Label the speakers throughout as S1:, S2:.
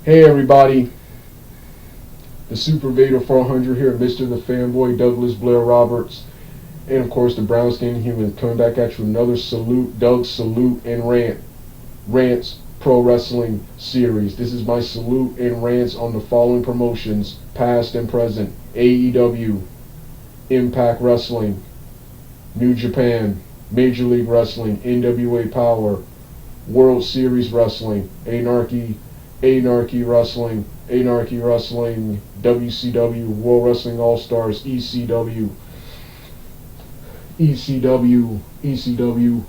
S1: Hey everybody, the Super Vader 400 here, Mr. the Fanboy, Douglas Blair Roberts, and of course the brown skinned human coming back at you with another salute, Doug salute and rants pro wrestling series. This is my salute and rants on the following promotions, past and present: AEW, Impact Wrestling, New Japan, Major League Wrestling, NWA Power, World Series Wrestling, Anarchy Wrestling, WCW, World Wrestling All-Stars, ECW,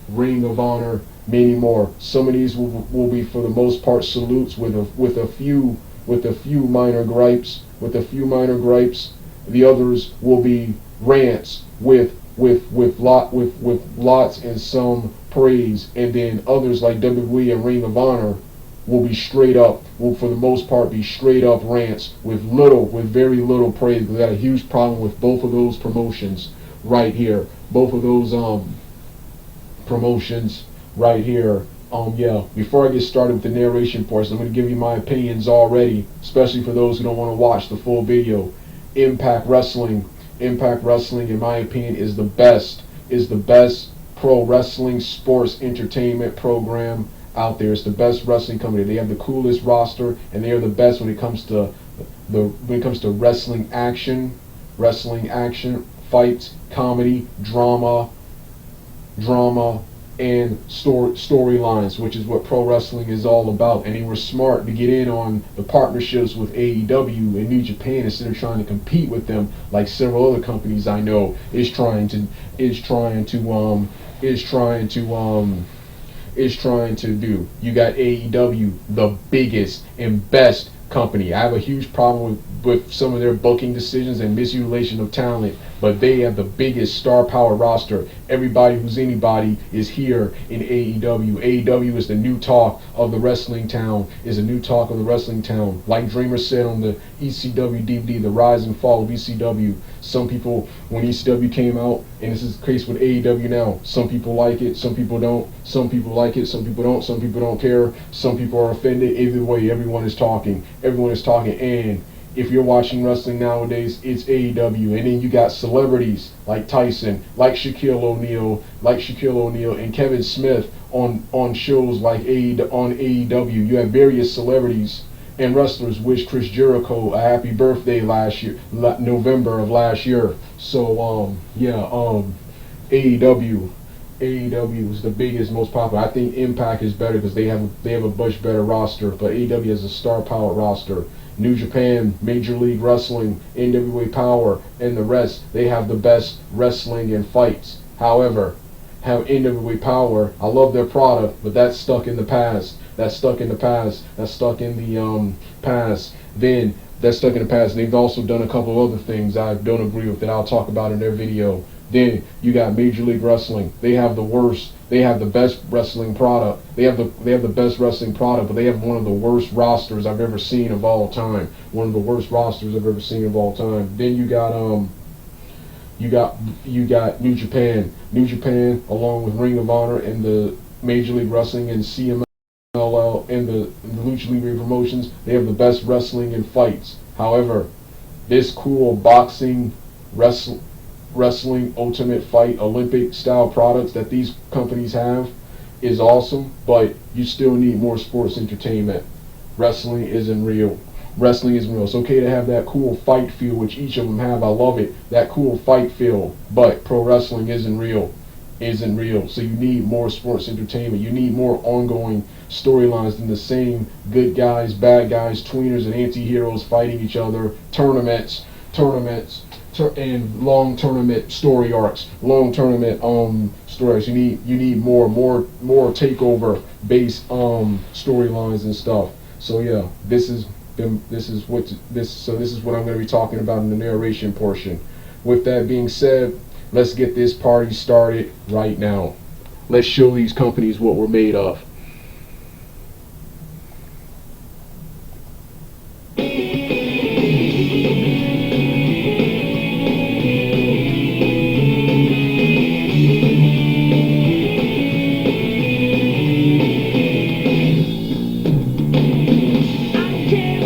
S1: Ring of Honor, many more. Some of these will be for the most part salutes with a few minor gripes. The others will be rants with lots and some praise, and then others like WWE and Ring of Honor will be will for the most part be straight up rants with very little praise. We got a huge problem with both of those promotions right here. Promotions right here. Before I get started with the narration portion, I'm going to give you my opinions already, especially for those who don't want to watch the full video. Impact Wrestling, in my opinion, is the best pro wrestling sports entertainment program out there. It's the best wrestling company. They have the coolest roster, and they are the best when it comes to wrestling action, fights, comedy, drama, and storylines, which is what pro wrestling is all about. And they were smart to get in on the partnerships with AEW and New Japan instead of trying to compete with them like several other companies I know is trying to do. You got AEW, the biggest and best company. I have a huge problem with some of their booking decisions and misutilization of talent, but they have the biggest star power roster. Everybody who's anybody is here in AEW. AEW is the new talk of the wrestling town. Like Dreamer said on the ECW DVD, The Rise and Fall of ECW. Some people, when ECW came out, and this is the case with AEW now, some people like it, some people don't. Some people like it, some people don't. Some people don't care. Some people are offended. Either way, everyone is talking. And if you're watching wrestling nowadays, it's AEW. And then you got celebrities like Tyson, like Shaquille O'Neal, and Kevin Smith on shows like on AEW. You have various celebrities and wrestlers wish Chris Jericho a happy birthday last year, November of last year. So AEW is the biggest, most popular. I think Impact is better because they have a much better roster, but AEW has a star power roster. New Japan, Major League Wrestling, NWA Power, and the rest, they have the best wrestling and fights. However, NWA Power, I love their product, but that's stuck in the past. They've also done a couple of other things I don't agree with that I'll talk about in their video. Then you got Major League Wrestling. They have the best wrestling product. They have the best wrestling product, but they have one of the worst rosters I've ever seen of all time. Then you got New Japan. Along with Ring of Honor and the Major League Wrestling and CMLL and the Lucha Libre promotions, they have the best wrestling and fights. However, this cool boxing, wrestling, ultimate fight, Olympic style products that these companies have is awesome, but you still need more sports entertainment. Wrestling isn't real. It's okay to have that cool fight feel, which each of them have. I love it, that cool fight feel, but pro wrestling isn't real. So you need more sports entertainment. You need more ongoing storylines than the same good guys, bad guys, tweeners, and anti-heroes fighting each other, tournaments, and long tournament story arcs, stories. You need more takeover based storylines and stuff. So yeah, this is what I'm going to be talking about in the narration portion. With that being said, let's get this party started right now. Let's show these companies what we're made of.
S2: I can't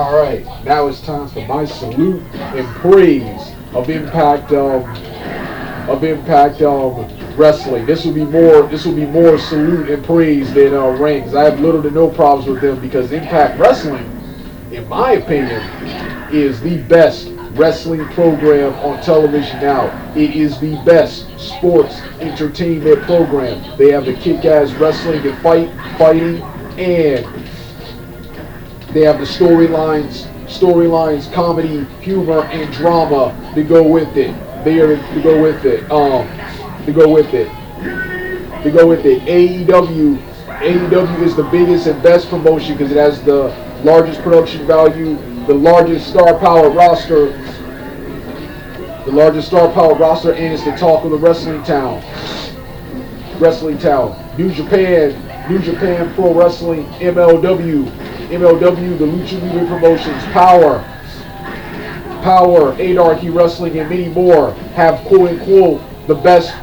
S1: All right, now it's time for my salute and praise of Impact Wrestling. This will be more salute and praise than rant, because I have little to no problems with them, because Impact Wrestling, in my opinion, is the best wrestling program on television now. It is the best sports entertainment program. They have the kick-ass wrestling and fighting, and they have the storylines, comedy, humor, and drama to go with it. To go with it. AEW is the biggest and best promotion because it has the largest production value, the largest star power roster, and it's the talk of the wrestling town. New Japan Pro Wrestling, MLW, the Lucha Libre Promotions, Power, Anarchy Wrestling, and many more have quote-unquote best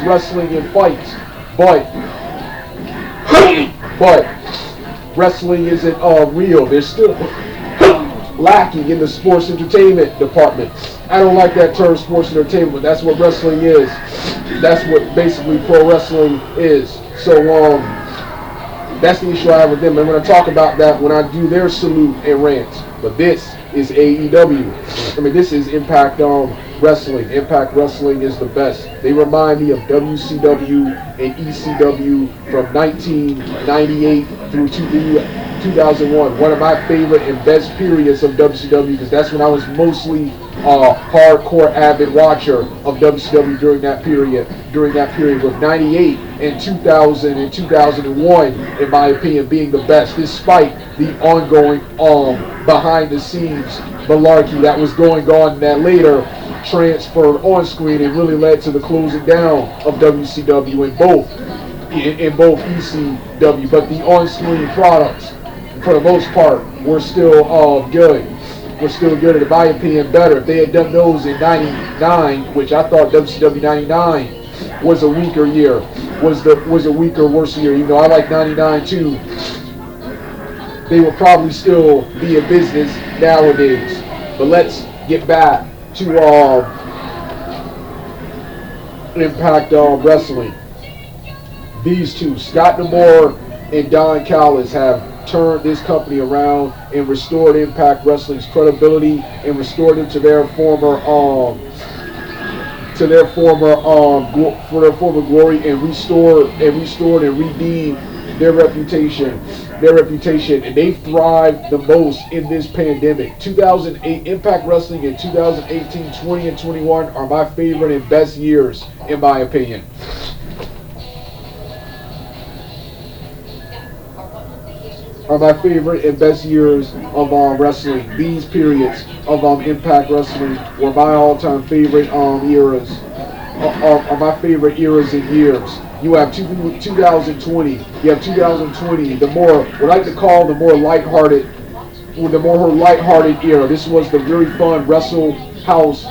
S1: wrestling and fights, but wrestling isn't real. They're still lacking in the sports entertainment department. I don't like that term, sports entertainment, but that's what wrestling is. That's what basically pro wrestling is. So that's the issue I have with them. And when I talk about that, when I do their salute and rants, but this is AEW. I mean, this is Impact Wrestling. Impact Wrestling is the best. They remind me of WCW and ECW from 1998 through 2001. One of my favorite and best periods of WCW, because that's when I was mostly a hardcore avid watcher of WCW during that period, with 98 and 2000 and 2001, in my opinion, being the best, despite the ongoing behind the scenes malarkey that was going on that later transferred on screen and really led to the closing down of WCW in both ECW. But the on-screen products, for the most part, were still good. And in my opinion, better. If they had done those in '99, which I thought WCW '99 was a weaker year, was a worse year. Even though I like '99 too, they would probably still be in business nowadays. But let's get back to Impact Wrestling. These two, Scott D'Amore and Don Callis, have turned this company around and restored Impact Wrestling's credibility and restored it to their former glory, and restored and redeemed their reputation, and they thrived the most in this pandemic. 2008 Impact Wrestling in 2018, 20, and 21 are my favorite and best years, in my opinion. Are my favorite and best years of wrestling. These periods of Impact Wrestling were my all-time favorite eras. Are my favorite eras and years. You have 2020. You have 2020. The more, what I like to call the more lighthearted era. This was the very fun Wrestle House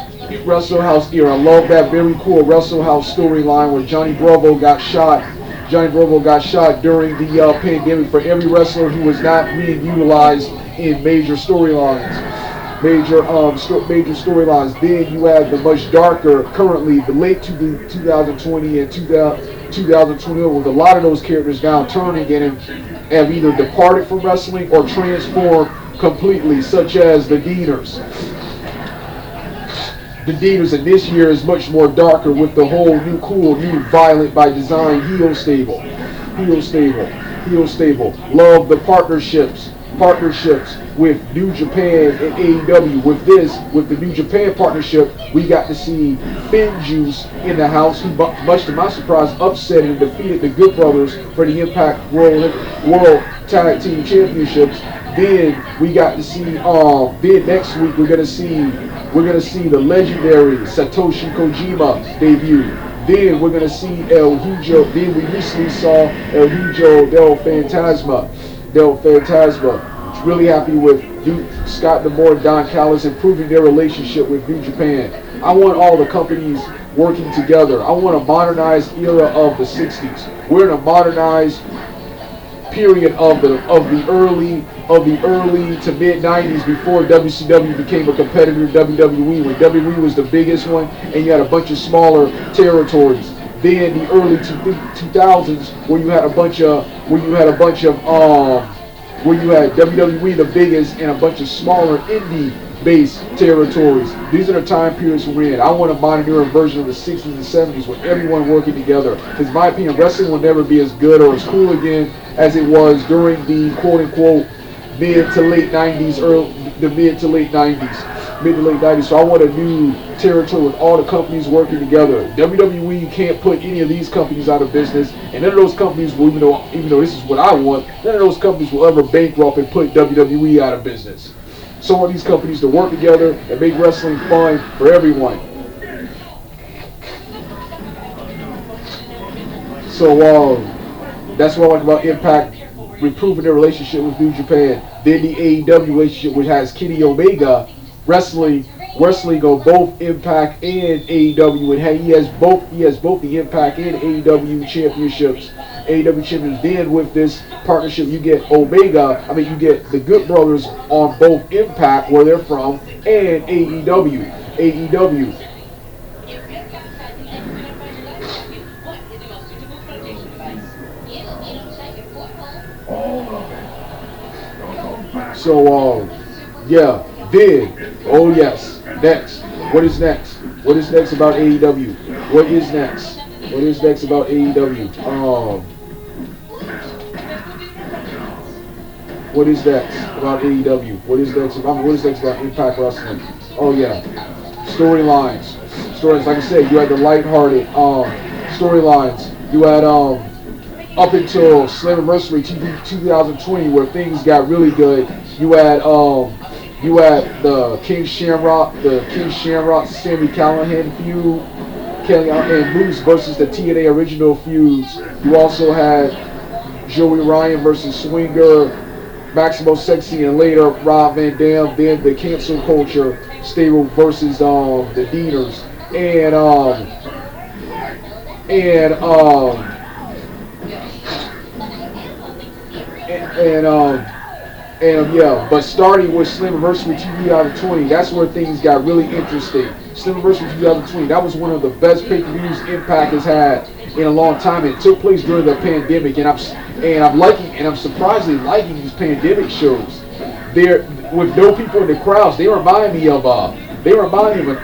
S1: era. I love that very cool Wrestle House storyline where Johnny Bravo got shot during the pandemic. For every wrestler who was not being utilized in major storylines. Then you have the much darker, currently the late 2020 and 2021, with a lot of those characters now turning and have either departed from wrestling or transformed completely, such as the Deaners. And this year is much more darker with the whole new violent by design heel stable. Love the partnerships with New Japan and AEW. With the New Japan partnership, we got to see Finn Juice in the house, who, much to my surprise, upset and defeated the Good Brothers for the Impact World Tag Team Championships. Then we got to see. Then next week we're gonna see the legendary Satoshi Kojima debut. Then we're gonna see El Hijo. Then we recently saw El Hijo del Fantasma. Really happy with Scott D'Amore and Don Callis improving their relationship with New Japan. I want all the companies working together. I want a modernized era of the 60s. We're in a modernized period of the early to mid 90s before WCW became a competitor to WWE, when WWE was the biggest one and you had a bunch of smaller territories. Then the early 2000s where you had WWE the biggest and a bunch of smaller indie based territories. These are the time periods we're in. I want a modern version of the 60s and 70s with everyone working together. Because in my opinion, wrestling will never be as good or as cool again as it was during the quote unquote mid to late 90s. So I want a new territory with all the companies working together. WWE can't put any of these companies out of business, and none of those companies will, even though this is what I want, none of those companies will ever bankrupt and put WWE out of business. So I want these companies to work together and make wrestling fun for everyone. So that's what I like about Impact, improving their relationship with New Japan. Then the AEW relationship, which has Kenny Omega wrestling on both Impact and AEW, and he has both the Impact and AEW championships. Then with this partnership, you get you get the Good Brothers on both Impact, where they're from, and AEW. So, yeah, then, oh yes, next. What is next? What is next about AEW? What is next about AEW? What is next about AEW? What is next about Impact Wrestling? Oh yeah, storylines. Like I said, you had the lighthearted storylines. You had up until Slammiversary 2020, where things got really good. You had the King Shamrock, Sami Callihan feud, and Moose versus the TNA original feuds. You also had Joey Ryan versus Swinger, Maximo Sexy, and later Rob Van Dam. Then the Cancel Culture stable versus the Deaners, but starting with Slammiversary 2020, that's where things got really interesting. Slammiversary 2020, that was one of the best pay-per-views Impact has had in a long time. It took place during the pandemic, and I'm surprisingly liking these pandemic shows. They're with no people in the crowds. They remind me of an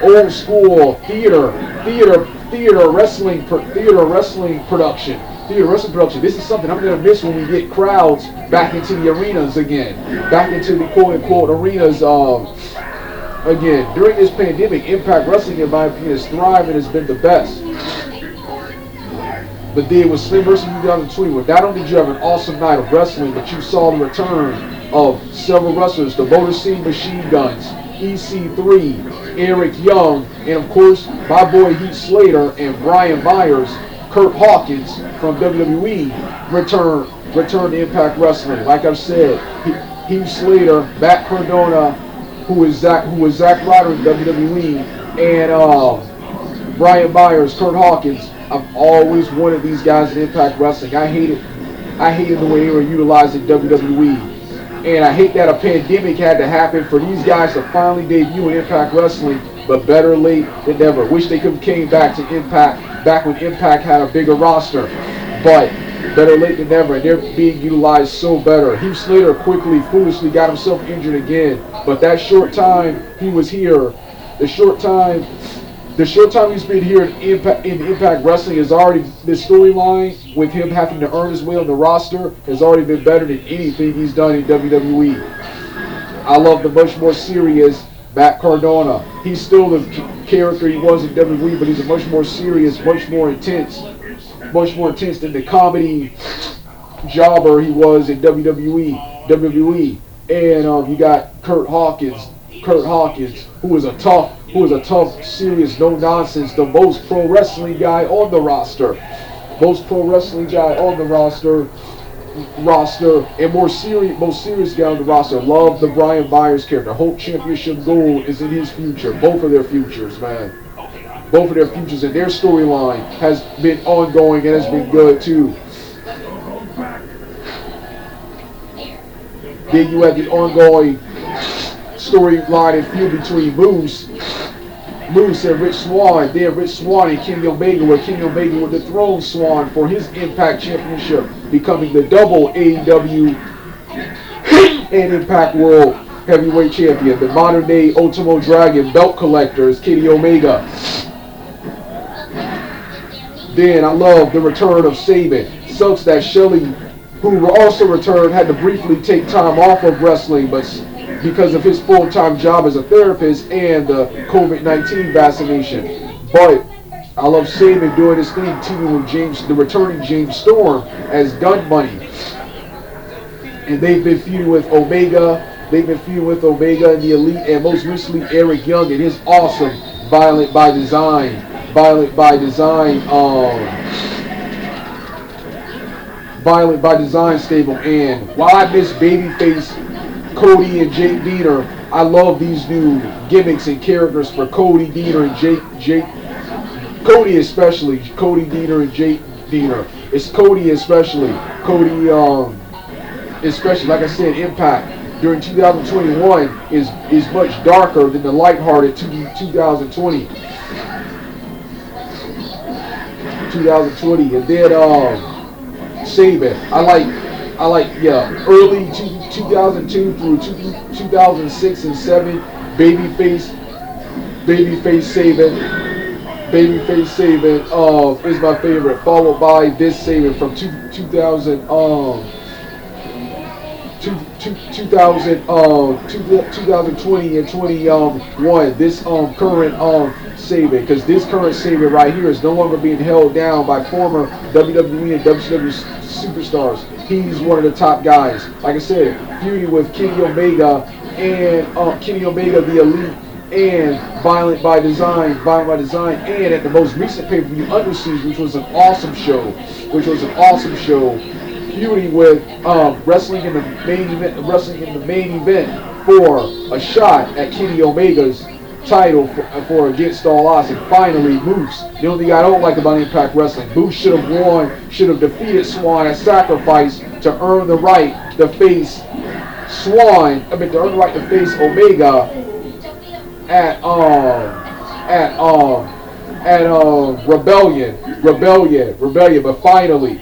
S1: old school theater wrestling production. This is something I'm going to miss when we get crowds back into the arenas again. Back into the quote-unquote arenas again. During this pandemic, Impact Wrestling, in my opinion, has thrived and has been the best. But then with Slammiversary 2020, where not only did you have an awesome night of wrestling, but you saw the return of several wrestlers, the Motor City Machine Guns, EC3, Eric Young, and of course, my boy Heath Slater and Brian Myers, Kurt Hawkins from WWE returned to Impact Wrestling. Like I've said, Heath Slater, Matt Cardona, who was Zack Ryder in WWE, and Brian Myers, Kurt Hawkins. I've always wanted these guys in Impact Wrestling. I hated the way they were utilizing WWE. And I hate that a pandemic had to happen for these guys to finally debut in Impact Wrestling, but better late than never. Wish they could have came back to Impact back when Impact had a bigger roster, but better late than never, and they're being utilized so better. Heath Slater foolishly got himself injured again, but that short time he was here, the short time he's been here in Impact Wrestling has already, this storyline with him having to earn his way on the roster has already been better than anything he's done in WWE. I love the much more serious Matt Cardona. He's still the character he was in WWE, but he's a much more serious, much more intense than the comedy jobber he was in WWE. And you got Kurt Hawkins, who is a tough, serious, no nonsense, the most pro wrestling guy on the roster, and most serious guy on the roster. Love the Brian Myers character. Hope Championship Gold is in his future. Both of their futures, man. Both of their futures, and their storyline has been ongoing and has been good too. Then you have the ongoing storyline and feud between Moose and Rich Swann. Then Rich Swann and Kenny Omega, where Kenny Omega would dethrone Swann for his Impact Championship, becoming the double AEW and Impact World Heavyweight Champion. The modern day Ultimo Dragon belt collector is Kenny Omega. Then I love the return of Sabin. Sucks that Shelly, who also returned, had to briefly take time off of wrestling, but because of his full-time job as a therapist and the COVID-19 vaccination. But I love Sabin doing his thing, teaming with the returning James Storm as Gun Money. And they've been feuding with Omega. They've been feuding with Omega and the Elite, and most recently Eric Young and his awesome Violent by Design stable. And while I miss Babyface, Cody, and Jake Deaner, I love these new gimmicks and characters for Cody Deaner and Jake. Cody especially, Cody Deaner and Jake Deaner. It's Cody especially. Especially, like I said, Impact during 2021 is much darker than the lighthearted 2020. And then Sabin, I like early 2002 through 2006 and 7, Babyface Sabin is my favorite, followed by this Sabin from 2020 and 21. This current Sabin, because this current Sabin right here is no longer being held down by former WWE and WCW superstars. He's one of the top guys. Like I said, feuding with Kenny Omega and Kenny Omega the Elite and Violent by Design, and at the most recent pay-per-view Under Siege, which was an awesome show. Feuding with wrestling in the main event for a shot at Kenny Omega's title for against all odds. And finally, Moose. The only thing I don't like about Impact Wrestling, Moose should have defeated Swann at Sacrifice to earn the right to face Omega at Rebellion. But finally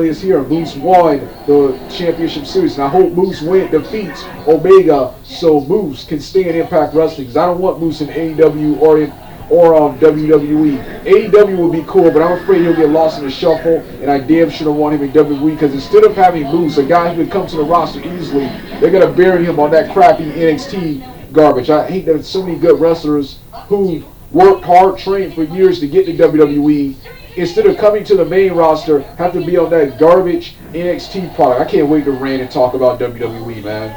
S1: it's here. Moose won the championship series, and I hope Moose defeats Omega so Moose can stay in Impact Wrestling, because I don't want Moose in AEW or WWE. AEW would be cool, but I'm afraid he'll get lost in the shuffle, and I damn sure don't want him in WWE, because instead of having Moose, a guy who can come to the roster easily, they're going to bury him on that crappy NXT garbage. I hate that so many good wrestlers who worked hard, trained for years to get to WWE, instead of coming to the main roster, have to be on that garbage NXT product. I can't wait to rant and talk about WWE, man.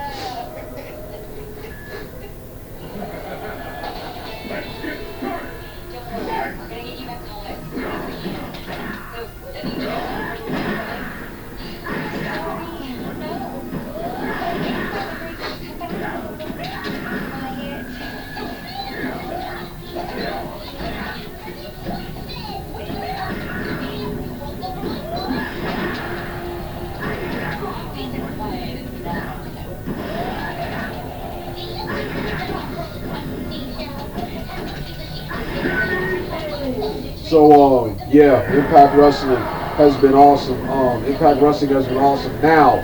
S1: So, Impact Wrestling has been awesome. Now,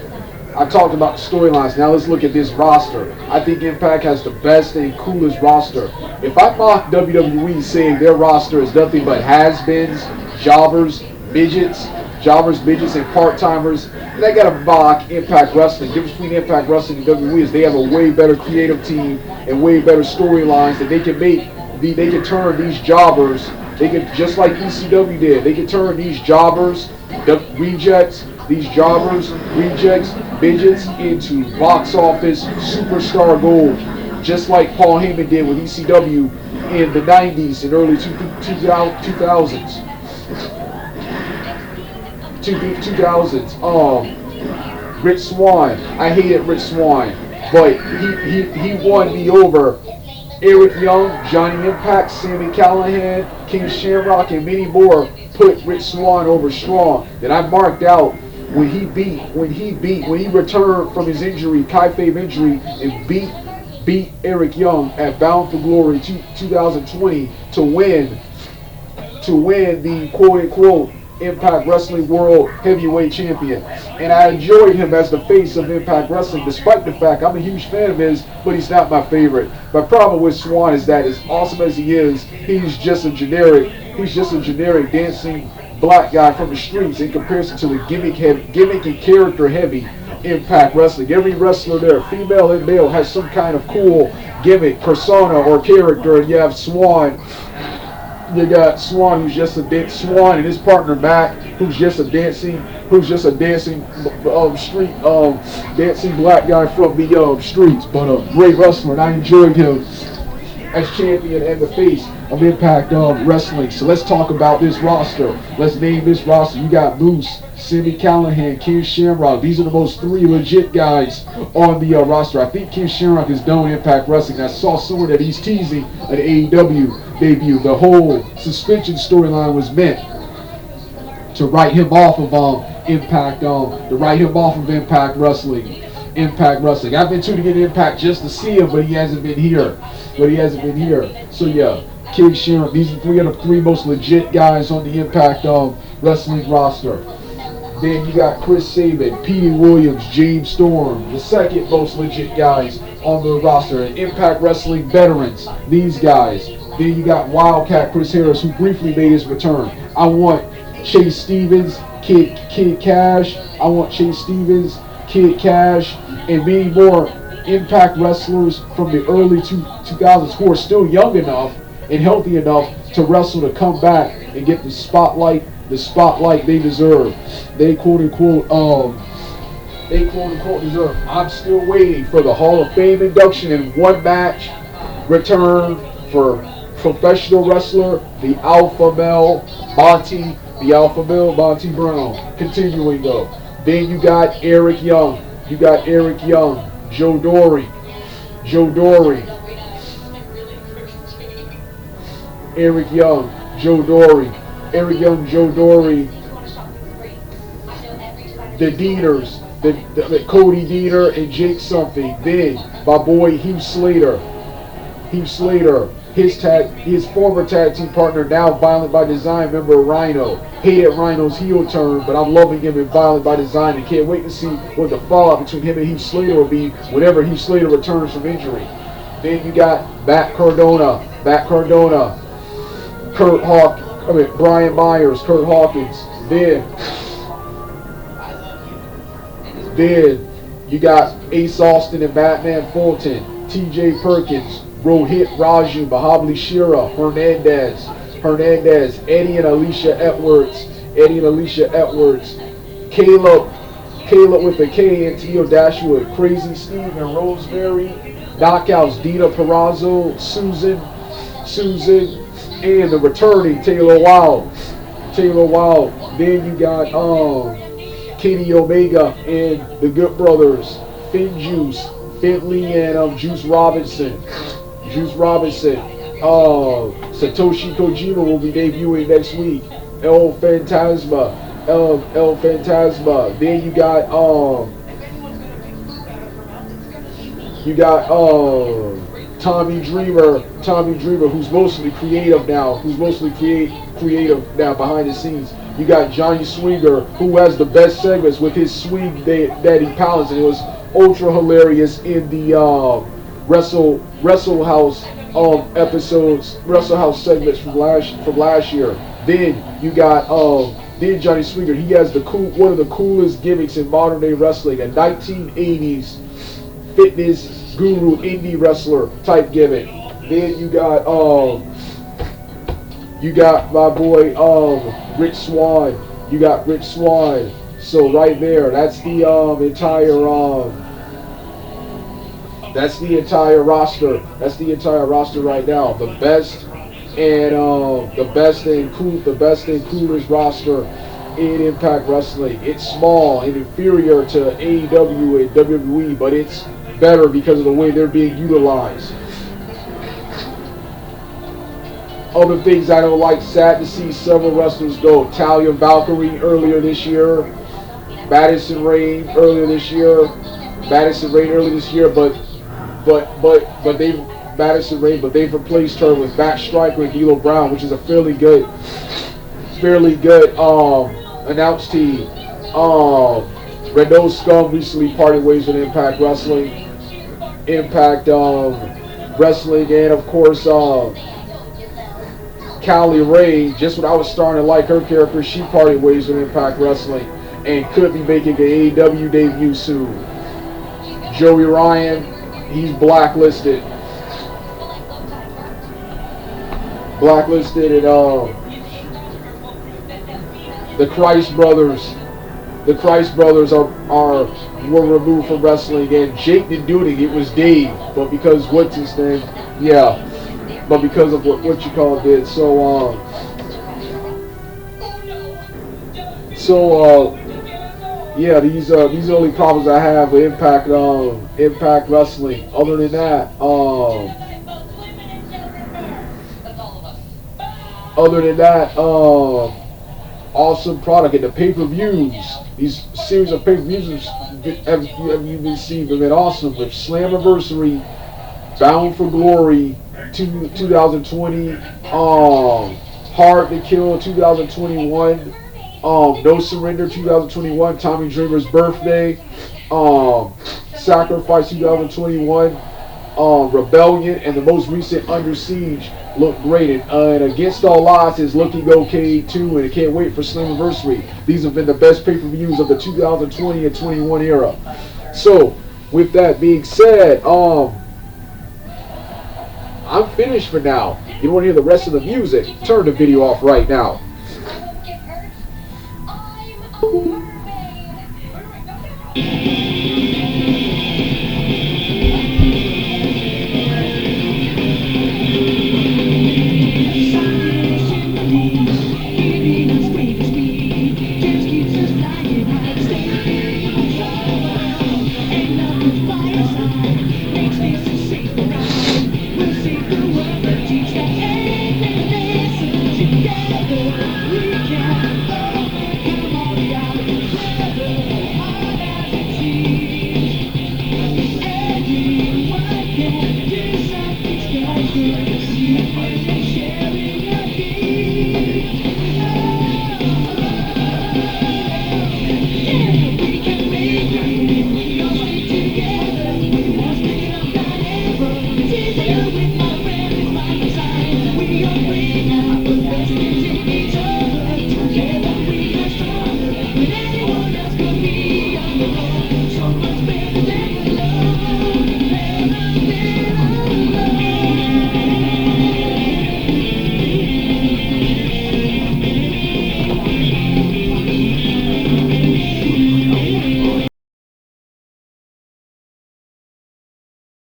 S1: I talked about the storylines. Now let's look at this roster. I think Impact has the best and coolest roster. If I mock WWE saying their roster is nothing but has-beens, jobbers, midgets, and part-timers, then I gotta mock Impact Wrestling. The difference between Impact Wrestling and WWE is they have a way better creative team and way better storylines that they can turn these jobbers. They can, just like ECW did, they can turn these jobbers, midgets, midgets into box office superstar gold, just like Paul Heyman did with ECW in the 90s and early 2000s. Rich Swann, I hated Rich Swann, but he won me over. Eric Young, Johnny Impact, Sami Callihan, King Shamrock, and many more put Rich Swann over strong. That I marked out
S2: when he returned from his injury, kayfabe injury, and beat Eric Young at Bound for Glory 2020 to win the quote unquote Impact Wrestling World Heavyweight Champion. And I enjoyed him as the face of Impact Wrestling, despite the fact I'm a huge fan of his, but he's not my favorite. My problem with Swan is that as awesome as he is, he's just a generic dancing black guy from the streets in comparison to the gimmick and character heavy Impact Wrestling. Every wrestler there, female and male, has some kind of cool gimmick, persona, or character, and you have Swan. You got Swan, who's just a Swan, and his partner Matt, who's just a dancing street dancing black guy from the streets, but a great wrestler, and I enjoyed him as champion and the face of Impact Wrestling. So let's talk about this roster. Let's name this roster. You got Moose, Sami Callihan, Ken Shamrock. These are the most three legit guys on the roster. I think Ken Shamrock is done with Impact Wrestling. I saw somewhere that he's teasing an AEW debut. The whole suspension storyline was meant to write him off of Impact Wrestling. Impact Wrestling. I've been tuning in to Impact just to see him, but he hasn't been here. So yeah, Ken Shamrock. These are three of the three most legit guys on the Impact Wrestling roster. Then you got Chris Sabin, Petey Williams, James Storm, the second most legit guys on the roster. And Impact Wrestling veterans, these guys. Then you got Wildcat Chris Harris, who briefly made his return. I want Chase Stevens, Kid Cash. I want Chase Stevens, Kid Cash, and many more Impact wrestlers from the early 2000s who are still young enough and healthy enough to wrestle, to come back and get the spotlight they deserve. They quote unquote deserve. I'm still waiting for the Hall of Fame induction in one match return for professional wrestler, the Alpha Male Monty Brown. Continuing though. Then you got Eric Young. Joe Dory. Eric Young, Joe Dory. The Deaners, the Cody Deaner and Jake something. Then my boy Heath Slater. His former tag team partner, now Violent by Design member Rhino. Hated Rhino's heel turn, but I'm loving him in Violent by Design and can't wait to see what the fallout between him and Heath Slater will be whenever Heath Slater returns from injury. Then you got Matt Cardona, Brian Myers, Kurt Hawkins. Then you got Ace Austin and Batman Fulton, TJ Perkins, Rohit Raju, Mahabali Shira, Hernandez, Eddie and Alicia Edwards, Caleb with a K, and Tio Dashwood, Crazy Steve and Rosemary, Knockouts, Dina Perazzo, Susan, and the returning Taylor Wilde. Then you got Kenny Omega and the Good Brothers, Finley and Juice Robinson. Satoshi Kojima will be debuting next week. El Fantasma. Then you got Tommy Dreamer, who's mostly creative now, behind the scenes. You got Johnny Swinger, who has the best segments with his swing that he pilots, and it was ultra hilarious in the Wrestle House segments from last year. Then you got Johnny Swinger. He has one of the coolest gimmicks in modern day wrestling, a 1980s fitness guru indie wrestler type gimmick. Then you got my boy Rich Swann. So right there, that's the entire roster. That's the entire roster right now. The best and coolest roster in Impact Wrestling. It's small and inferior to AEW and WWE, but it's better because of the way they're being utilized. Other things I don't like, sad to see several wrestlers go. Talia Valkyrie earlier this year. Madison Rain earlier this year. Madison Rain earlier this year, but they've Madison Rain, but they've replaced her with Matt Striker and D'Lo Brown, which is a fairly good announced team. Renault Scum recently parted ways with Impact Wrestling. Impact Wrestling, and of course Callie Ray, just when I was starting to like her character, she parted ways with Impact Wrestling and could be making an AEW debut soon. Joey Ryan, he's blacklisted. Blacklisted, and the Christ Brothers. The Christ Brothers were removed from wrestling, and Jake didn't do it. It was Dave, but because what's his name? Yeah, but because of what you call it did. Yeah, these are the only problems I have with Impact Wrestling. Other than that, awesome product. And the pay-per-views, these series of pay-per-views have you been seeing them been awesome with Slammiversary, Bound for Glory 2020, Hard to Kill 2021, No Surrender 2021, Tommy Dreamer's birthday, Sacrifice 2021, Rebellion, and the most recent Under Siege look great. And Against All Odds is looking okay too, and I can't wait for Slammiversary. These have been the best pay-per-views of the 2020 and 21 era. So, with that being said, I'm finished for now. You want to hear the rest of the music? Turn the video off right now.
S3: Yeah.